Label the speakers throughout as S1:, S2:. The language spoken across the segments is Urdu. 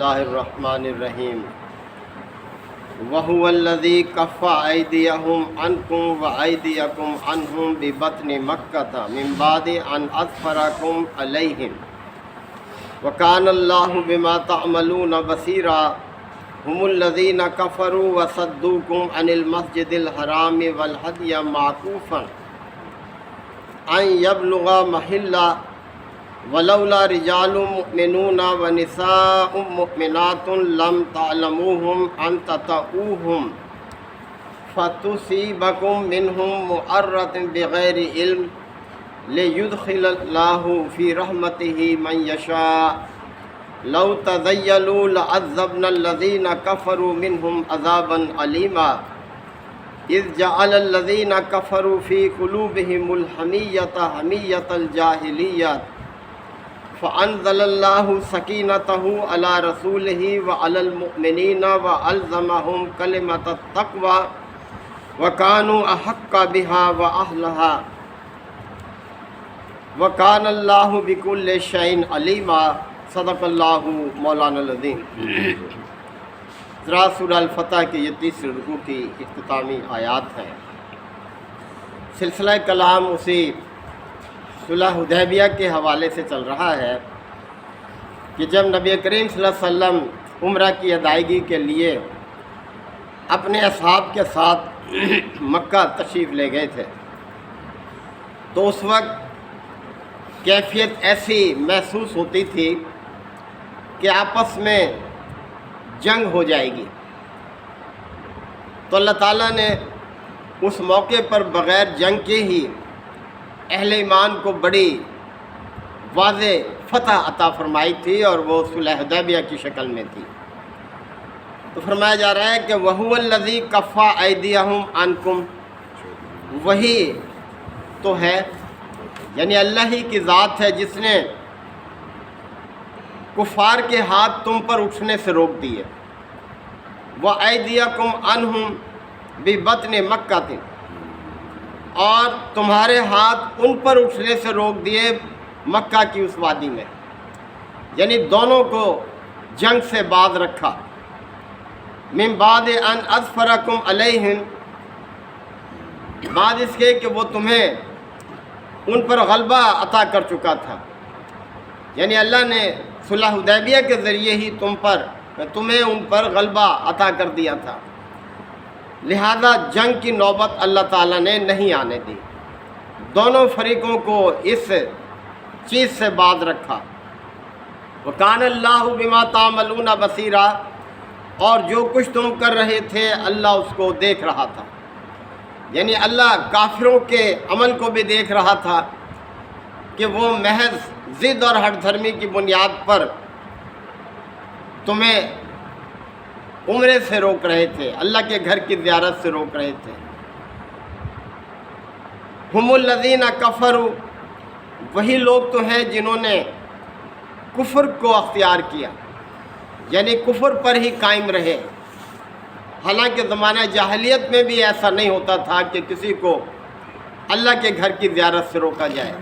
S1: اللہ الرحمن الرحیم وَهُوَ الَّذِي كَفَّ أَيْدِيَهُمْ عَنْكُمْ وَأَيْدِيَكُمْ عَنْهُمْ بِبَطْنِ مَكَّةَ مِنْ بَعْدِ أَنْ أَظْفَرَكُمْ عَلَيْهِمْ وَكَانَ اللَّهُ بِمَا تَعْمَلُونَ بَصِيرًا هُمُ الَّذِينَ كَفَرُوا وَصَدُّوكُمْ عَنِ الْمَسْجِدِ الْحَرَامِ وَالْهَدْيَ مَعْكُوفًا أَنْ يَبْلُغَ مَحِلَّهُ ولولا رجال مؤمنون ونساء مؤمنات لم تعلموهم أن تطؤوهم فتصيبكم منهم معرة بغير علم ليدخل الله في رحمته من يشاء لو تزيلوا لعذبنا الذين كفروا منهم عذابا أليما إذ جعل الذين كفروا في قلوبهم الحمية حمية الجاهلية فأنزل الله سكينته على رسوله وعلى المؤمنين وألزمهم كلمة التقوى وكانوا أحق بها وأهلها وكان الله بكل شيء عليما صدق اللہ مولانا العظیم۔ سورہ الفتح کی یہ تیسری رکوع کی اختتامی آیات ہیں۔ سلسلہ کلام اسی صلح حدیبیہ کے حوالے سے چل رہا ہے کہ جب نبی کریم صلی اللہ علیہ وسلم عمرہ کی ادائیگی کے لیے اپنے اصحاب کے ساتھ مکہ تشریف لے گئے تھے تو اس وقت کیفیت ایسی محسوس ہوتی تھی کہ آپس میں جنگ ہو جائے گی، تو اللہ تعالیٰ نے اس موقع پر بغیر جنگ کے ہی اہل ایمان کو بڑی واضح فتح عطا فرمائی تھی، اور وہ صلح حدیبیہ کی شکل میں تھی۔ تو فرمایا جا رہا ہے کہ وَهُوَ الَّذِي كَفَّ أَيْدِيَهُمْ عَنْكُمْ، وہی تو ہے، یعنی اللہ ہی کی ذات ہے جس نے کفار کے ہاتھ تم پر اٹھنے سے روک دیے، وَأَيْدِيَكُمْ عَنْهُمْ بِبَطْنِ مَكَّةٍ، اور تمہارے ہاتھ ان پر اٹھنے سے روک دیے مکہ کی اس وادی میں، یعنی دونوں کو جنگ سے باز رکھا۔ من بعد ان اظفرکم علیہم، بعد اس کے کہ وہ تمہیں ان پر غلبہ عطا کر چکا تھا، یعنی اللہ نے صلح حدیبیہ کے ذریعے ہی تمہیں ان پر غلبہ عطا کر دیا تھا، لہذا جنگ کی نوبت اللہ تعالیٰ نے نہیں آنے دی، دونوں فریقوں کو اس چیز سے باز رکھا۔ وَكَانَ اللَّهُ بِمَا تَعْمَلُونَ بَصِيرًا، اور جو کچھ تم کر رہے تھے اللہ اس کو دیکھ رہا تھا، یعنی اللہ کافروں کے عمل کو بھی دیکھ رہا تھا کہ وہ محض ضد اور ہٹ دھرمی کی بنیاد پر تمہیں عمرے سے روک رہے تھے، اللہ کے گھر کی زیارت سے روک رہے تھے۔ ہم الذین کفروا، وہی لوگ تو ہیں جنہوں نے کفر کو اختیار کیا، یعنی کفر پر ہی قائم رہے، حالانکہ زمانہ جاہلیت میں بھی ایسا نہیں ہوتا تھا کہ کسی کو اللہ کے گھر کی زیارت سے روکا جائے،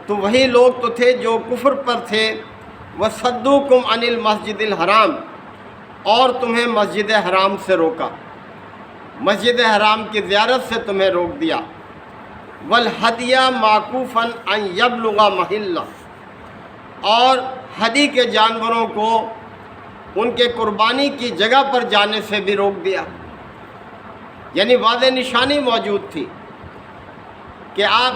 S1: تو وہی لوگ تو تھے جو کفر پر تھے۔ وَصَدُّوكُمْ عَنِ الْمَسْجِدِ الْحَرَامِ، اور تمہیں مسجد حرام سے روکا، مسجد حرام کی زیارت سے تمہیں روک دیا۔ وَالْهَدْيَ مَعْكُوفًا أَنْ يَبْلُغَ مَحِلَّهُ، اور ہدی کے جانوروں کو ان کے قربانی کی جگہ پر جانے سے بھی روک دیا، یعنی واضح نشانی موجود تھی کہ آپ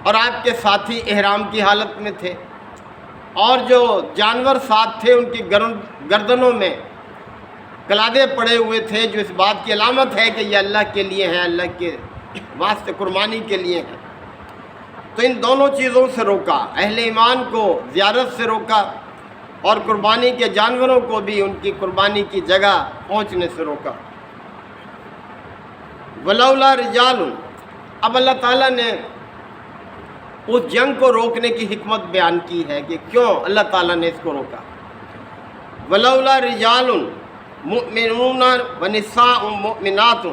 S1: اور آپ کے ساتھی احرام کی حالت میں تھے، اور جو جانور ساتھ تھے ان کی گردنوں میں کلادے پڑے ہوئے تھے، جو اس بات کی علامت ہے کہ یہ اللہ کے لیے ہیں، اللہ کے واسطے قربانی کے لیے ہیں۔ تو ان دونوں چیزوں سے روکا، اہل ایمان کو زیارت سے روکا، اور قربانی کے جانوروں کو بھی ان کی قربانی کی جگہ پہنچنے سے روکا۔ ولولا رجال، اب اللہ تعالیٰ نے اس جنگ کو روکنے کی حکمت بیان کی ہے کہ کیوں اللہ تعالیٰ نے اس کو روکا۔ ولولا رجال مؤمنون ونساء مؤمنات،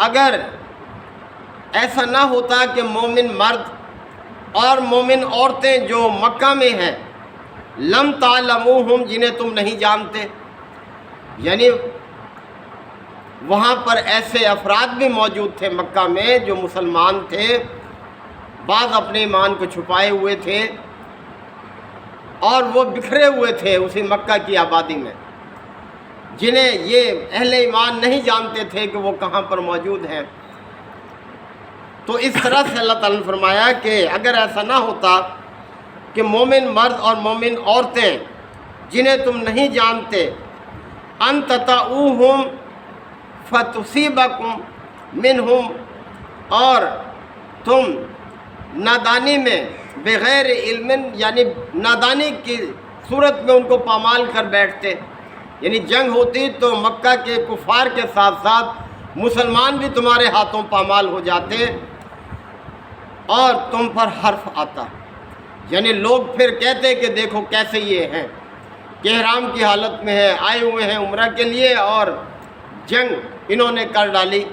S1: اگر ایسا نہ ہوتا کہ مومن مرد اور مومن عورتیں جو مکہ میں ہیں، لم تعلموہم جنہیں تم نہیں جانتے، یعنی وہاں پر ایسے افراد بھی موجود تھے مکہ میں جو مسلمان تھے، بعض اپنے ایمان کو چھپائے ہوئے تھے اور وہ بکھرے ہوئے تھے اسی مکہ کی آبادی میں، جنہیں یہ اہل ایمان نہیں جانتے تھے کہ وہ کہاں پر موجود ہیں۔ تو اس طرح سے اللہ تعالیٰ نے فرمایا کہ اگر ایسا نہ ہوتا کہ مومن مرد اور مومن عورتیں جنہیں تم نہیں جانتے، ان تطؤوہم فتصیبکم منہم، اور تم نادانی میں بغیر علم، یعنی نادانی کی صورت میں ان کو پامال کر بیٹھتے، یعنی جنگ ہوتی تو مکہ کے کفار کے ساتھ ساتھ مسلمان بھی تمہارے ہاتھوں پامال ہو جاتے اور تم پر حرف آتا، یعنی لوگ پھر کہتے کہ دیکھو کیسے یہ ہیں کہ احرام کی حالت میں ہے، آئے ہوئے ہیں عمرہ کے لیے اور جنگ انہوں نے کر ڈالی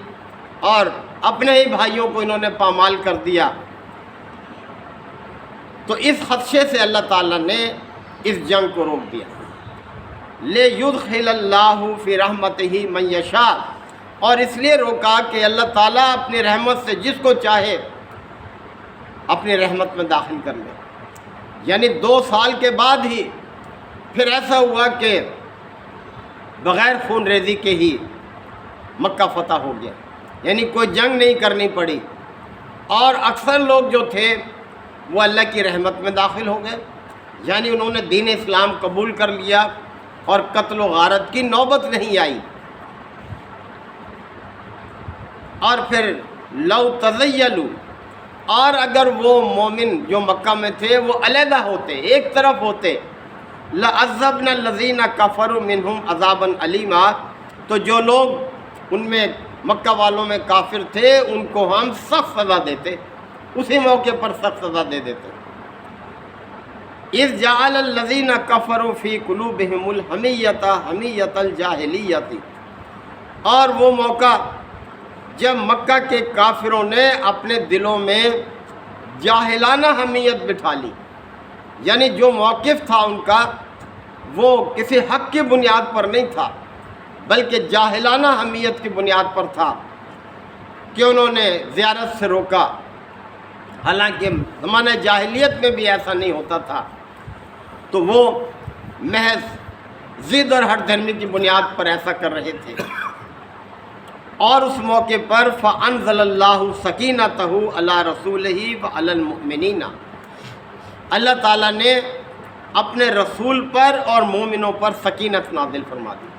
S1: اور اپنے ہی بھائیوں کو انہوں نے پامال کر دیا۔ تو اس خدشے سے اللہ تعالیٰ نے اس جنگ کو روک دیا۔ لِيُدْخِلَ اللَّهُ فِي رَحْمَتِهِ مَن يَشَاءُ، اور اس لیے روکا کہ اللہ تعالیٰ اپنی رحمت سے جس کو چاہے اپنی رحمت میں داخل کر لے۔ یعنی 2 سال کے بعد ہی پھر ایسا ہوا کہ بغیر خون ریزی کے ہی مکہ فتح ہو گیا، یعنی کوئی جنگ نہیں کرنی پڑی، اور اکثر لوگ جو تھے وہ اللہ کی رحمت میں داخل ہو گئے، یعنی انہوں نے دین اسلام قبول کر لیا اور قتل و غارت کی نوبت نہیں آئی۔ اور پھر لو تزیلوا، اور اگر وہ مومن جو مکہ میں تھے وہ علیحدہ ہوتے، ایک طرف ہوتے، لعذبنا الذین کفروا منہم عذابا علیما، تو جو لوگ ان میں مکہ والوں میں کافر تھے ان کو ہم سخت سزا دیتے، اسی موقع پر سخت سزا دے دیتے۔ اذ جعل الذین کفروا فی قلوبہم الحمیۃ حمیۃ الجاہلیۃ، اور وہ موقع جب مکہ کے کافروں نے اپنے دلوں میں جاہلانہ حمیت بٹھا لی، یعنی جو موقف تھا ان کا وہ کسی حق کی بنیاد پر نہیں تھا بلکہ جاہلانہ حمیت کی بنیاد پر تھا کہ انہوں نے زیارت سے روکا، حالانکہ زمانہ جاہلیت میں بھی ایسا نہیں ہوتا تھا، تو وہ محض ضد اور ہٹ دھرمی کی بنیاد پر ایسا کر رہے تھے۔ اور اس موقع پر فَأَنزَلَ اللَّهُ سَكِينَتَهُ عَلَى رَسُولِهِ وَعَلَى الْمُؤْمِنِينَ، اللہ تعالیٰ نے اپنے رسول پر اور مومنوں پر سکینت نازل فرما دی،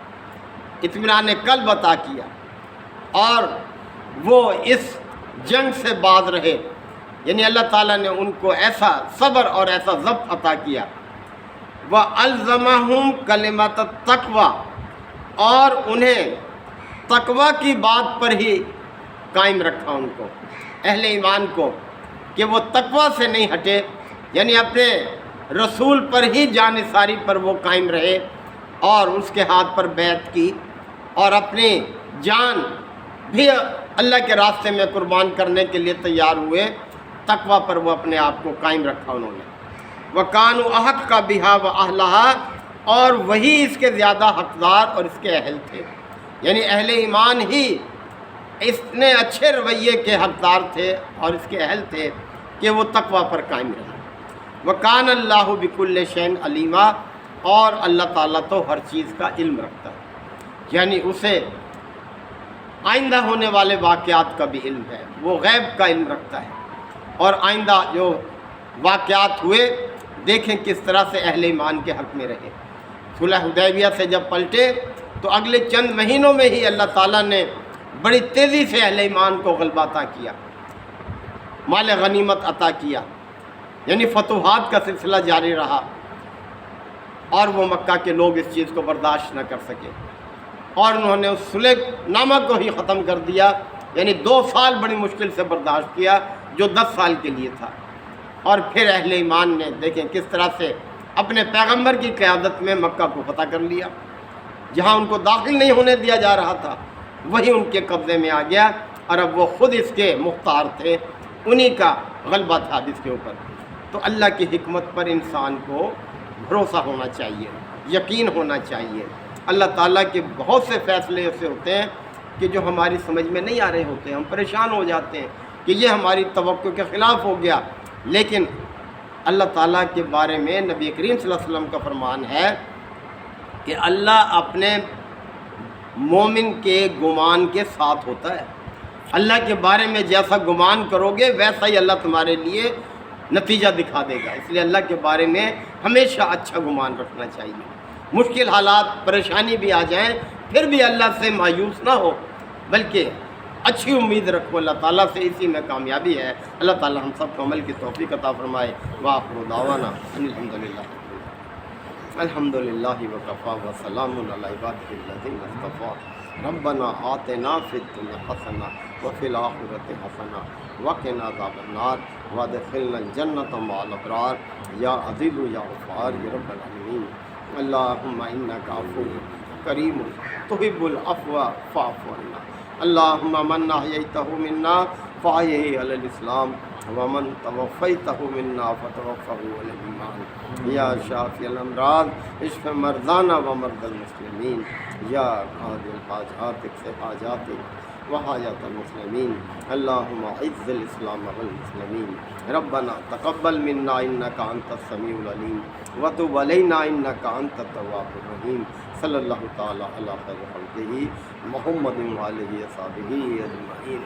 S1: اطمینان قلب عطا کیا، اور وہ اس جنگ سے باز رہے، یعنی اللہ تعالیٰ نے ان کو ایسا صبر اور ایسا ضبط عطا کیا۔ وَأَلْزَمَهُمْ كَلِمَةَ التَّقْوَى، اور انہیں تقوی کی بات پر ہی قائم رکھا ان کو، اہل ایمان کو، کہ وہ تقوی سے نہیں ہٹے، یعنی اپنے رسول پر ہی جانثاری پر وہ قائم رہے اور اس کے ہاتھ پر بیعت کی اور اپنی جان بھی اللہ کے راستے میں قربان کرنے کے لیے تیار ہوئے، تقوی پر وہ اپنے آپ کو قائم رکھا انہوں نے۔ وَكَانُوا أَحَقَّ بِهَا وَأَهْلَهَا، اور وہی اس کے زیادہ حقدار اور اس کے اہل تھے، یعنی اہل ایمان ہی اتنے اچھے رویے کے حقدار تھے اور اس کے اہل تھے کہ وہ تقوی پر قائم رہے۔ وَكَانَ اللَّهُ بِكُلِّ شَيْءٍ عَلِيمًا، اور اللہ تعالیٰ تو ہر چیز کا علم رکھتا ہے، یعنی اسے آئندہ ہونے والے واقعات کا بھی علم ہے، وہ غیب کا علم رکھتا ہے، اور آئندہ جو واقعات ہوئے دیکھیں کس طرح سے اہل ایمان کے حق میں رہے۔ صلح حدیبیہ سے جب پلٹے تو اگلے چند مہینوں میں ہی اللہ تعالیٰ نے بڑی تیزی سے اہل ایمان کو غلبہ عطا کیا، مال غنیمت عطا کیا، یعنی فتوحات کا سلسلہ جاری رہا، اور وہ مکہ کے لوگ اس چیز کو برداشت نہ کر سکے اور انہوں نے اس صلح نامہ کو ہی ختم کر دیا، یعنی 2 سال بڑی مشکل سے برداشت کیا جو 10 سال کے لیے تھا۔ اور پھر اہل ایمان نے دیکھیں کس طرح سے اپنے پیغمبر کی قیادت میں مکہ کو فتح کر لیا، جہاں ان کو داخل نہیں ہونے دیا جا رہا تھا وہی ان کے قبضے میں آ گیا، اور اب وہ خود اس کے مختار تھے، انہی کا غلبہ تھا جس کے اوپر۔ تو اللہ کی حکمت پر انسان کو بھروسہ ہونا چاہیے، یقین ہونا چاہیے۔ اللہ تعالیٰ کے بہت سے فیصلے ایسے ہوتے ہیں کہ جو ہماری سمجھ میں نہیں آ رہے ہوتے ہیں، ہم پریشان ہو جاتے ہیں کہ یہ ہماری توقع کے خلاف ہو گیا، لیکن اللہ تعالیٰ کے بارے میں نبی کریم صلی اللہ علیہ وسلم کا فرمان ہے کہ اللہ اپنے مومن کے گمان کے ساتھ ہوتا ہے۔ اللہ کے بارے میں جیسا گمان کرو گے ویسا ہی اللہ تمہارے لیے نتیجہ دکھا دے گا۔ اس لیے اللہ کے بارے میں ہمیشہ اچھا گمان رکھنا چاہیے۔ مشکل حالات، پریشانی بھی آ جائیں پھر بھی اللہ سے مایوس نہ ہو، بلکہ اچھی امید رکھو اللہ تعالیٰ سے، اسی میں کامیابی ہے۔ اللہ تعالیٰ ہم سب کو عمل کی توفیق عطا فرمائے۔ وآخر دعوانا ان الحمدللہ وکفا وسلام علی عبادہ الذین اصطفیٰ۔ ربنا آتنا فی الدنیا حسنہ وفی الآخرۃ حسنہ وقنا عذاب النار وادخلنا الجنۃ مع الابرار یا عزیز یا غفار یا رب العالمین۔ اللہم انک عفو کریم تحب العفو فاعف عنا۔ اللہم من احییتہ منا فاحیہ علی الاسلام ومن توفیتہ منا فتوفہ علی الایمان۔ یا شافی الامراض اشف مرضانا ومرضى المسلمین۔ یا قاضی الحاجات اقض حاجاتنا وحاجات المسلمین۔ اللہم اعز الاسلام والمسلمین۔ ربنا تقبل منا انک انت السمیع العلیم وتب علینا انک انت التواب الرحیم۔ صلی اللہ تعالی علی خیر خلقہ محمد وآلہ وصحبہ اجمعین۔